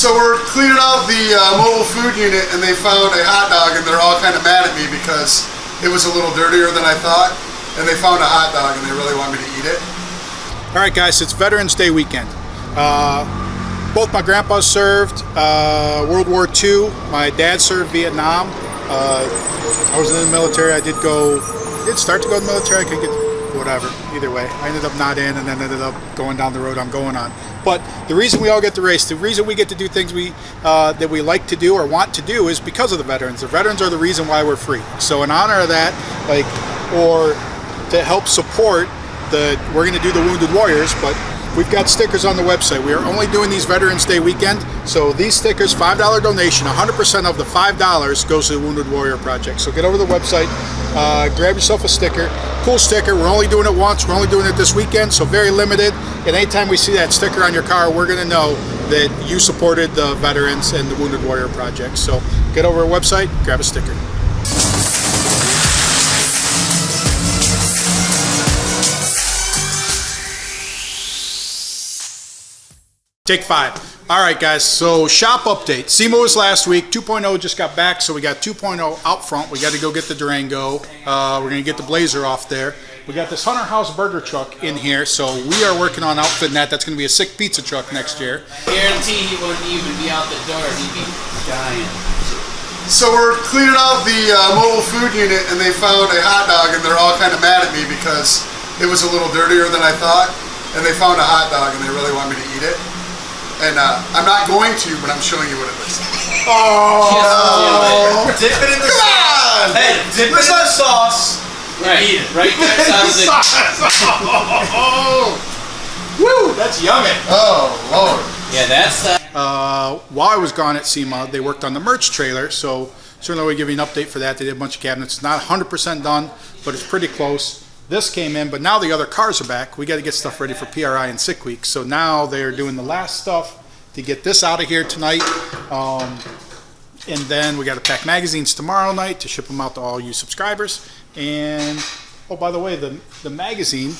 So we're cleaning out the mobile food unit, and they found a hot dog, and they're all kind of mad at me because it was a little dirtier than I thought, and they found a hot dog, and they really want me to eat it. All right, guys, it's Veterans Day weekend. Both my grandpas served World War II. My dad served Vietnam. I was in the military. I did start to go to the military. I could get whatever, either way. I ended up not in, and then ended up going down the road I'm going on. But the reason we all get to race, the reason we get to do things that we like to do or want to do is because of the veterans. The veterans are the reason why we're free. So in honor of that, or to help support we're going to do the Wounded Warriors, but we've got stickers on the website. We are only doing these Veterans Day weekend. So these stickers, $5 donation, 100% of the $5 goes to the Wounded Warrior Project. So get over to the website, grab yourself a sticker. Cool sticker. We're only doing it once. We're only doing it this weekend, so very limited. And anytime we see that sticker on your car, we're going to know that you supported the veterans and the Wounded Warrior Project. So get over to our website, grab a sticker. Take 5. All right, guys, so shop update. SEMA was last week. 2.0 just got back, so we got 2.0 out front. We got to go get the Durango. We're going to get the Blazer off there. We got this Hunter House burger truck in here, so we are working on outfitting that. That's going to be a sick pizza truck next year. Guarantee he wouldn't even be out the door. He'd be dying. So we're cleaning out the mobile food unit, and they found a hot dog, and they're all kind of mad at me because it was a little dirtier than I thought, and they found a hot dog, and they really want me to eat it. And I'm not going to, but I'm showing you what it looks like. Oh! Dip it in the sauce. Hey, dip it in the sauce. Right, eat it. Right there. Oh! Woo! That's yummy. Oh, Lord. Yeah, that's... While I was gone at SEMA, they worked on the merch trailer, so certainly we'll give you an update for that. They did a bunch of cabinets. It's not 100% done, but it's pretty close. This came in, but now the other cars are back. We got to get stuff ready for PRI and sick week. So now they're doing the last stuff to get this out of here tonight. And then we got to pack magazines tomorrow night to ship them out to all you subscribers. And, oh, by the way, the magazine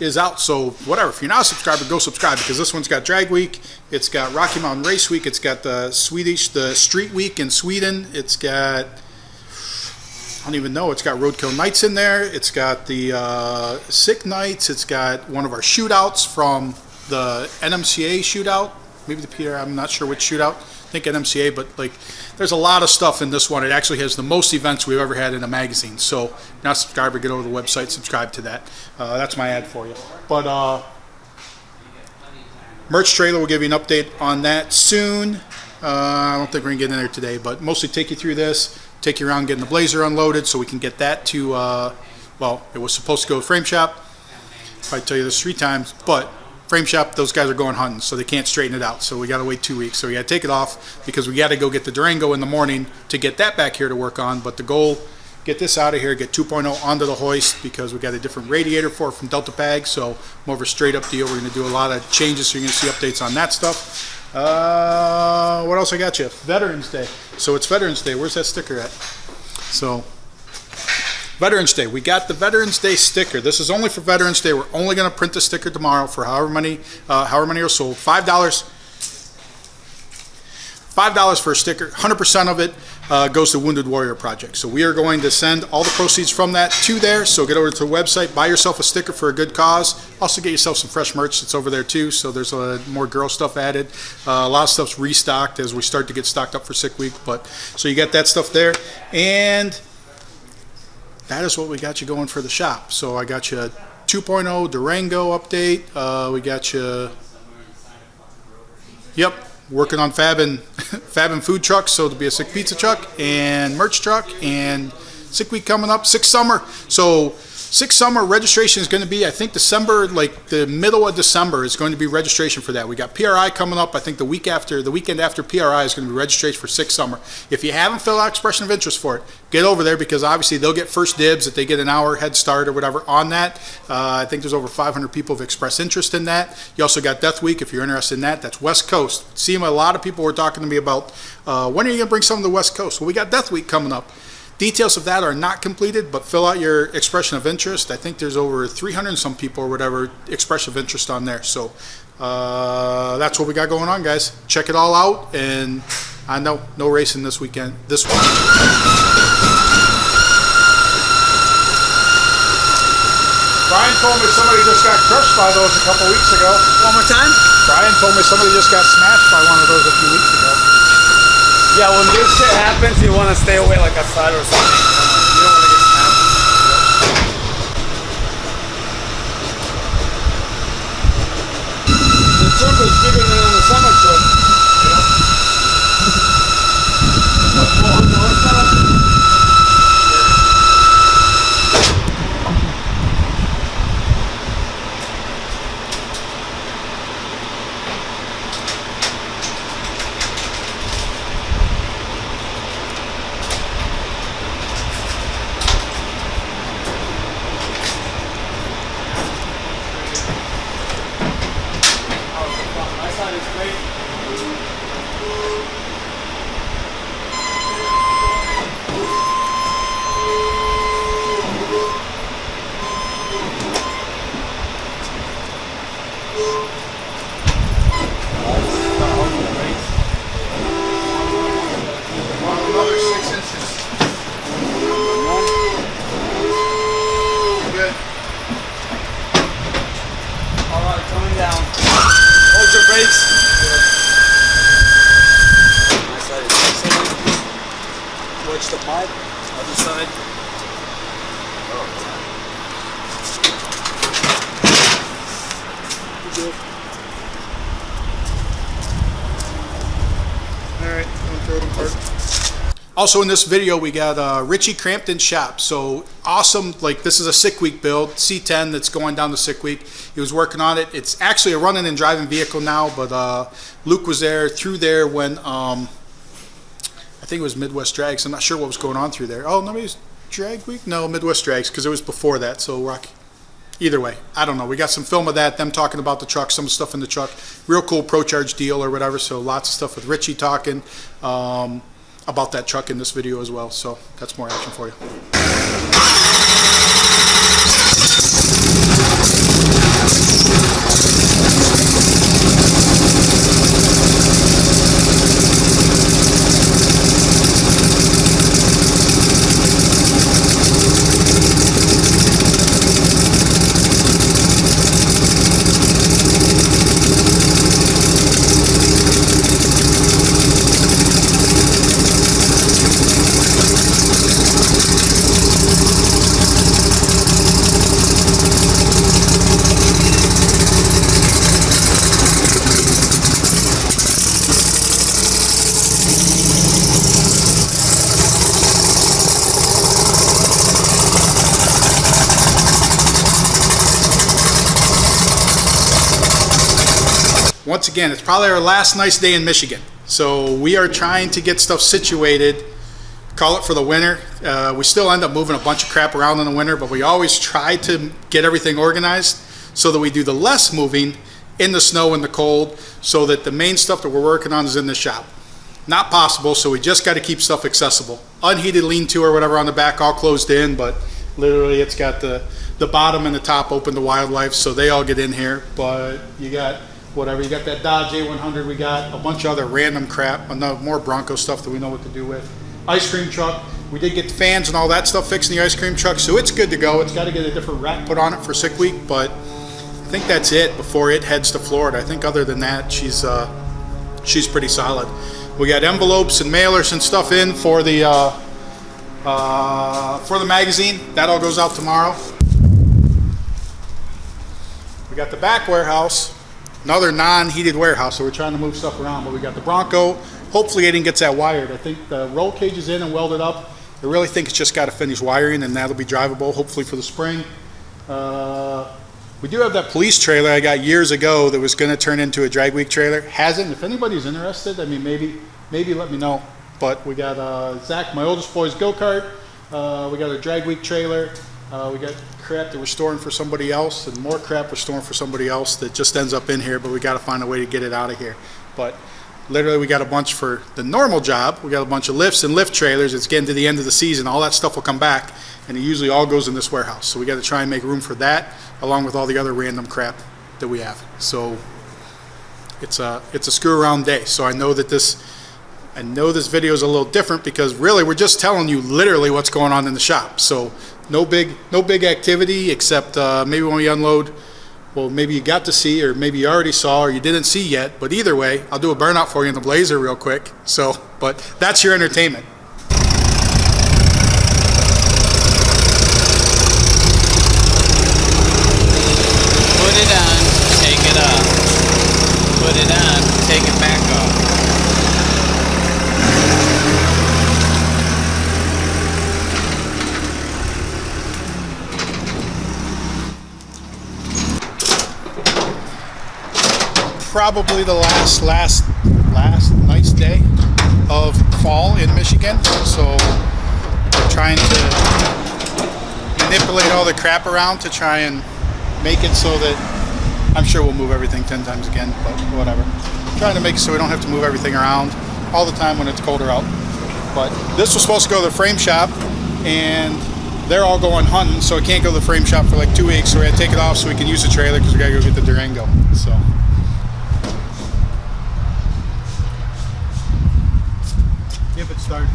is out. So whatever, if you're not a subscriber, go subscribe, because this one's got Drag Week. It's got Rocky Mountain Race Week. It's got the Street Week in Sweden. It's got... I don't even know. It's got Roadkill Nights in there. It's got the Sick Nights. It's got one of our shootouts from the NMCA shootout. Maybe the PR, I'm not sure which shootout. I think NMCA, but there's a lot of stuff in this one. It actually has the most events we've ever had in a magazine. So if you're not a subscriber, get over to the website, subscribe to that. That's my ad for you. But merch trailer, we'll give you an update on that soon. I don't think we're going to get in there today, but mostly take you through this. Take you around getting the Blazer unloaded so we can get that to, well, it was supposed to go to Frame Shop. I'll tell you this 3 times, but Frame Shop, those guys are going hunting, so they can't straighten it out. So we got to wait 2 weeks. So we got to take it off because we got to go get the Durango in the morning to get that back here to work on. But the goal, get this out of here, get 2.0 onto the hoist because we got a different radiator for it from Delta Pag. So more of a straight up deal. We're going to do a lot of changes, so you're going to see updates on that stuff. What else I got you? Veterans Day. So it's Veterans Day. Where's that sticker at? So Veterans Day. We got the Veterans Day sticker. This is only for Veterans Day. We're only going to print the sticker tomorrow for however many are sold. $5 for a sticker. 100% of it goes to Wounded Warrior Project. So we are going to send all the proceeds from that to there. So get over to the website, buy yourself a sticker for a good cause. Also get yourself some fresh merch that's over there too. So there's more girl stuff added. A lot of stuff's restocked as we start to get stocked up for sick week. But so you got that stuff there. And that is what we got you going for the shop. So I got you a 2.0 Durango update. We got you, yep, working on fab and food trucks, so it'll be a sick pizza truck and merch truck, and sick week coming up, sick summer. So sick summer registration is going to be, I think, December, the middle of December is going to be registration for that. We got PRI coming up. I think the weekend after PRI is going to be registration for sick summer. If you haven't filled out expression of interest for it, get over there, because obviously they'll get first dibs if they get an hour head start or whatever on that. I think there's over 500 people who've expressed interest in that. You also got Death Week if you're interested in that. That's West Coast. SEMA, a lot of people were talking to me about when are you going to bring some to the West Coast? Well, we got Death Week coming up. Details of that are not completed, but fill out your expression of interest. I think there's over 300 and some people or whatever expression of interest on there. So that's what we got going on, guys. Check it all out, and I know no racing this weekend. This week. Brian told me somebody just got crushed by those a couple weeks ago. One more time? Brian told me somebody just got smashed by one of those a few weeks ago. Yeah, when this shit happens, you want to stay away like outside or something. You don't want to get smashed. The truck is bigger than on the summer truck. My side is great. Another 6 inches. Good. All right, coming down. Hold your brakes. My side is excellent. Wedge the pipe. Other side. Good. All right, don't throw them apart. Also in this video, we got Richie Crampton shop. So awesome, like this is a sick week build, C10 that's going down the sick week. He was working on it. It's actually a running and driving vehicle now, but Luke was through there when, I think it was Midwest Drags. I'm not sure what was going on through there. Oh, nobody's Drag Week? No, Midwest Drags, because it was before that, so Rocky. Either way, I don't know. We got some film of that, them talking about the truck, some stuff in the truck. Real cool Pro Charge deal or whatever, so lots of stuff with Richie talking about that truck in this video as well. So that's more action for you. Once again, it's probably our last nice day in Michigan. So we are trying to get stuff situated, call it for the winter. We still end up moving a bunch of crap around in the winter, but we always try to get everything organized so that we do the less moving in the snow and the cold, so that the main stuff that we're working on is in the shop. Not possible, so we just got to keep stuff accessible. Unheated lean-to or whatever on the back, all closed in, but literally it's got the bottom and the top open to wildlife, so they all get in here. But you got whatever, you got that Dodge A100, we got a bunch of other random crap, more Bronco stuff that we know what to do with. Ice cream truck, we did get the fans and all that stuff fixed in the ice cream truck, so it's good to go. It's got to get a different rack put on it for sick week, but I think that's it before it heads to Florida. I think other than that, she's pretty solid. We got envelopes and mailers and stuff in for the magazine. That all goes out tomorrow. We got the back warehouse, another non-heated warehouse, so we're trying to move stuff around, but we got the Bronco. Hopefully Aiden gets that wired. I think the roll cage is in and welded up. I really think it's just got to finish wiring, and that'll be drivable, hopefully for the spring. We do have that police trailer I got years ago that was going to turn into a drag week trailer. Hasn't. If anybody's interested, I mean, maybe let me know. But we got Zach, my oldest boy's go-kart. We got a drag week trailer. We got crap that we're storing for somebody else, and more crap we're storing for somebody else that just ends up in here, but we got to find a way to get it out of here. But literally we got a bunch for the normal job. We got a bunch of lifts and lift trailers. It's getting to the end of the season. All that stuff will come back, and it usually all goes in this warehouse. So we got to try and make room for that, along with all the other random crap that we have. So it's a screw around day. So I know this video is a little different because really we're just telling you literally what's going on in the shop. So no big activity except maybe when we unload. Well, maybe you got to see, or maybe you already saw, or you didn't see yet. But either way, I'll do a burnout for you in the Blazer real quick. So, but that's your entertainment. Put it on, take it off. Put it on, take it back off. Probably the last nice day of fall in Michigan, so we're trying to manipulate all the crap around to try and make it so that I'm sure we'll move everything 10 times again, but whatever. Trying to make it so we don't have to move everything around all the time when it's colder out. But this was supposed to go to the frame shop, and they're all going hunting, so it can't go to the frame shop for like 2 weeks, so we had to take it off so we can use the trailer because we gotta go get the Durango. So. If it starts.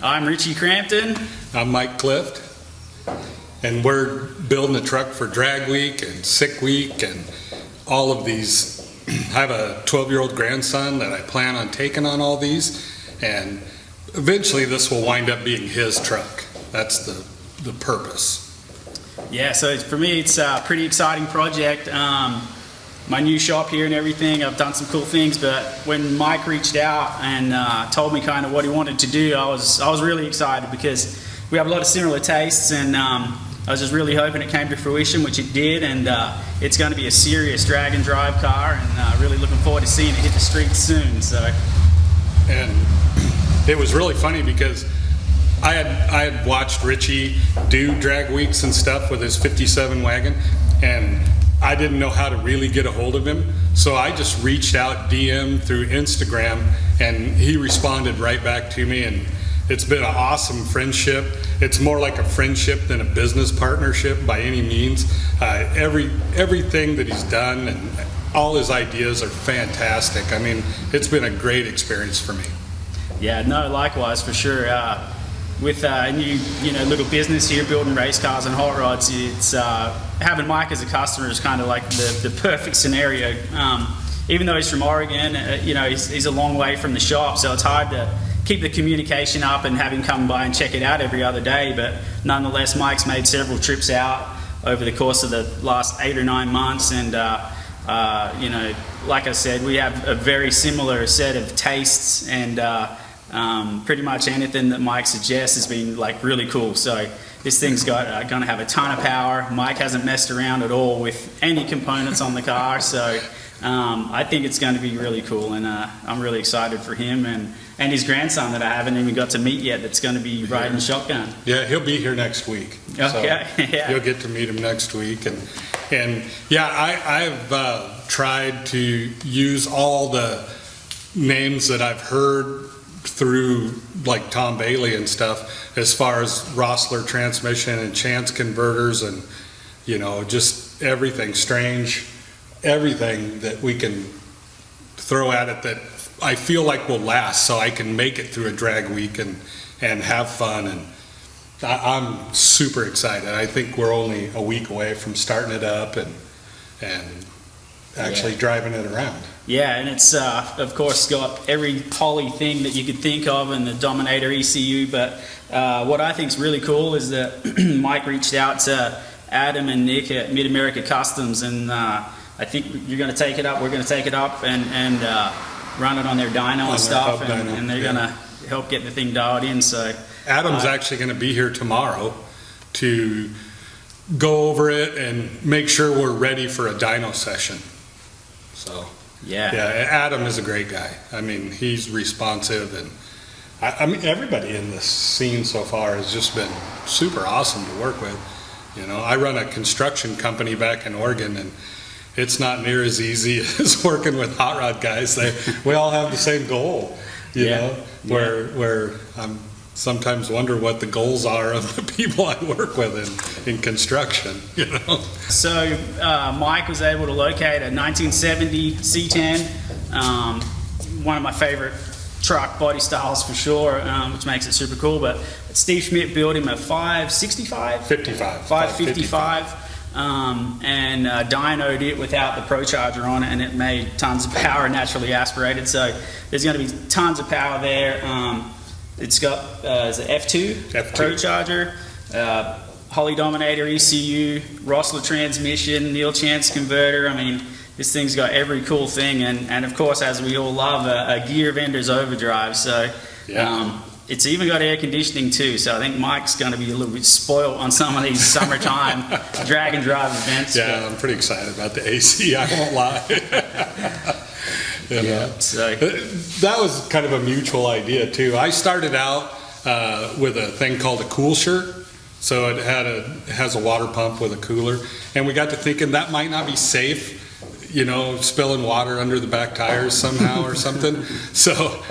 I'm Richie Crampton. I'm Mike Clift, and we're building a truck for drag week and sick week and all of these. I have a 12-year-old grandson that I plan on taking on all these, and eventually this will wind up being his truck. That's the purpose. Yeah, so for me it's a pretty exciting project. My new shop here and everything, I've done some cool things, but when Mike reached out and told me kind of what he wanted to do, I was really excited because we have a lot of similar tastes, and I was just really hoping it came to fruition, which it did, and it's going to be a serious drag and drive car, and really looking forward to seeing it hit the streets soon. So, and it was really funny because I had watched Richie do drag weeks and stuff with his 57 wagon, and I didn't know how to really get a hold of him, so I just reached out DM through Instagram, and he responded right back to me, and it's been an awesome friendship. It's more like a friendship than a business partnership by any means. Everything that he's done and all his ideas are fantastic. I mean, it's been a great experience for me. yeah, no, likewise for sure. With a new, little business here building race cars and hot rods, it's having Mike as a customer is kind of like the perfect scenario. Even though he's from Oregon, he's a long way from the shop, so it's hard to keep the communication up and have him come by and check it out every other day. But nonetheless, Mike's made several trips out over the course of the last 8 or 9 months, and like I said, we have a very similar set of tastes, and pretty much anything that Mike suggests has been like really cool. So this thing's got going to have a ton of power. Mike hasn't messed around at all with any components on the car, so I think it's going to be really cool, and I'm really excited for him and his grandson that I haven't even got to meet yet, that's going to be riding shotgun. Yeah, he'll be here next week. Okay. So Yeah. you'll get to meet him next week, and yeah, I've tried to use all the names that I've heard through like Tom Bailey and stuff as far as Rossler transmission and chance converters and, you know, just everything strange, everything that we can throw at it that I feel like will last, so I can make it through a drag week and have fun. And I'm super excited. I think we're only a week away from starting it up and actually driving it around. Yeah, and it's of course got every poly thing that you could think of and the Dominator ECU, but what I think is really cool is that Mike reached out to Adam and Nick at Mid-America Customs, and I think you're going to take it up, we're going to take it up and run it on their dyno and stuff, and they're going to help get the thing dialed in. So Adam's actually going to be here tomorrow to go over it and make sure we're ready for a dyno session. So yeah, Adam is a great guy. I mean, he's responsive, and I mean, everybody in this scene so far has just been super awesome to work with. You know, I run a construction company back in Oregon, and it's not near as easy as working with hot rod guys. We all have the same goal, you know, where I'm sometimes wonder what the goals are of the people I work with in construction, you know. So Mike was able to locate a 1970 C10, one of my favorite truck body styles for sure, which makes it super cool. But Steve Schmidt built him a 565? 555. And dynoed it without the Pro Charger on it, and it made tons of power naturally aspirated. So there's going to be tons of power there. It's got is it F2 Pro Charger, Holley Dominator ECU, Rossler transmission, Neil Chance converter. I mean, this thing's got every cool thing, and of course, as we all love, a gear vendor's overdrive. So it's even got air conditioning too. So I think Mike's going to be a little bit spoiled on some of these summertime drag and drive events. Yeah, I'm pretty excited about the AC. I won't lie. You know? So that was kind of a mutual idea too. I started out with a thing called a cool shirt. So it has a water pump with a cooler, and we got to thinking that might not be safe, you know, spilling water under the back tires somehow or something. So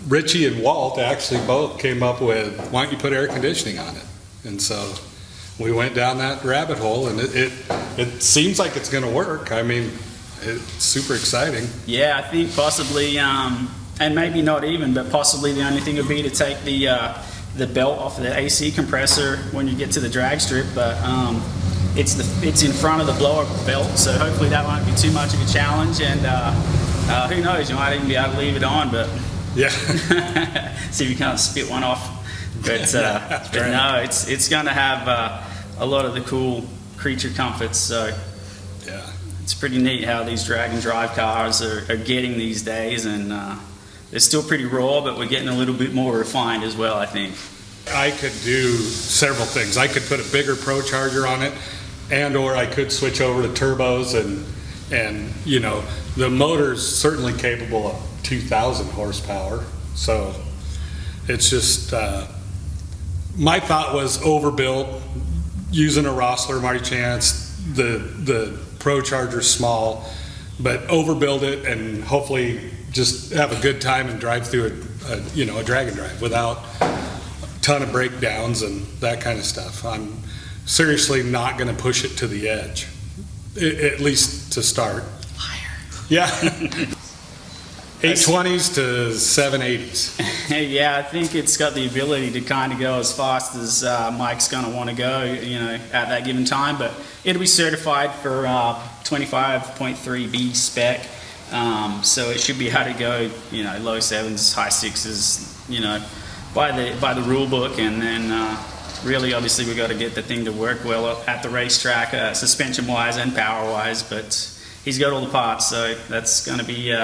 Richie and Walt actually both came up with, why don't you put air conditioning on it? And so we went down that rabbit hole, and it seems like it's going to work. I mean, it's super exciting. Yeah, I think possibly, and maybe not even, but possibly the only thing would be to take the belt off of the AC compressor when you get to the drag strip. But it's in front of the blower belt, so hopefully that won't be too much of a challenge. And who knows, you might even be able to leave it on, but see if you can't spit one off. But, no, it's going to have a lot of the cool creature comforts. So it's pretty neat how these drag and drive cars are getting these days, and they're still pretty raw, but we're getting a little bit more refined as well, I think. I could do several things. I could put a bigger Pro Charger on it, or I could switch over to turbos, and you know, the motor's certainly capable of 2,000 horsepower. So it's just, my thought was overbuilt, using a Rossler Marty Chance, the Pro Charger's small, but overbuild it and hopefully just have a good time and drive through a drag and drive without a ton of breakdowns and that kind of stuff. I'm seriously not going to push it to the edge, at least to start. Liar. Yeah. 820s to 780s. Yeah, I think it's got the ability to kind of go as fast as Mike's going to want to go, you know, at that given time. But it'll be certified for 25.3B spec, so it should be able to go, you know, low sevens, high sixes, you know, by the rule book. And then really, obviously, we got to get the thing to work well at the racetrack, suspension wise and power wise. But he's got all the parts, so that's going to be.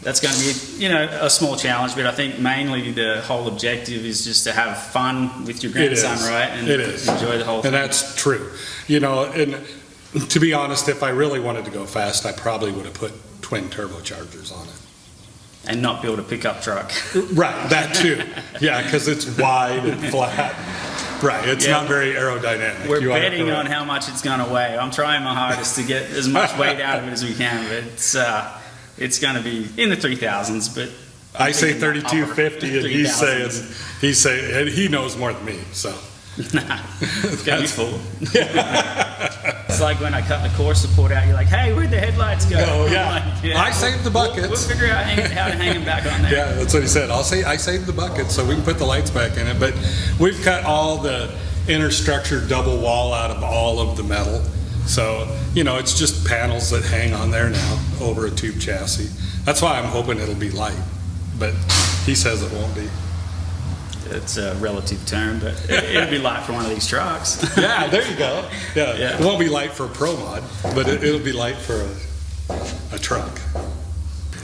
That's going to be, you know, a small challenge, but I think mainly the whole objective is just to have fun with your grandson, right? And enjoy the whole thing. And that's true. You know, and to be honest, if I really wanted to go fast, I probably would have put twin turbochargers on it. And not build a pickup truck. Right, that too. Yeah, because it's wide and flat. Right, it's not very aerodynamic. We're betting on how much it's going to weigh. I'm trying my hardest to get as much weight out of it as we can, but it's going to be in the 3,000s, but I say thinking upper 3250 and he's 3000s. saying, and he knows more than me, so. Nah, it's gonna be full. It's like when I cut the core support out, you're like, hey, where'd the headlights go? Oh, I'm yeah. like, I saved the buckets. We'll figure out how to hang them back on there. Yeah, that's what he said. I saved the bucket so we can put the lights back in it, but we've cut all the inner structure double wall out of all of the metal. So, it's just panels that hang on there now over a tube chassis. That's why I'm hoping it'll be light, but he says it won't be. It's a relative term, but it'll be light for one of these trucks. Yeah, there you go. Yeah, Yeah. It won't be light for a Pro Mod, but it'll be light for a truck.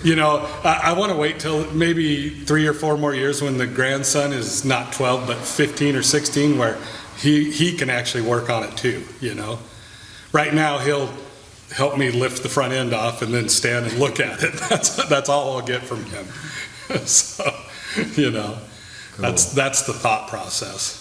I want to wait till maybe 3 or 4 more years when the grandson is not 12 but 15 or 16, where he can actually work on it too. Right now he'll help me lift the front end off and then stand and look at it. That's all I'll get from him. So, that's the thought process.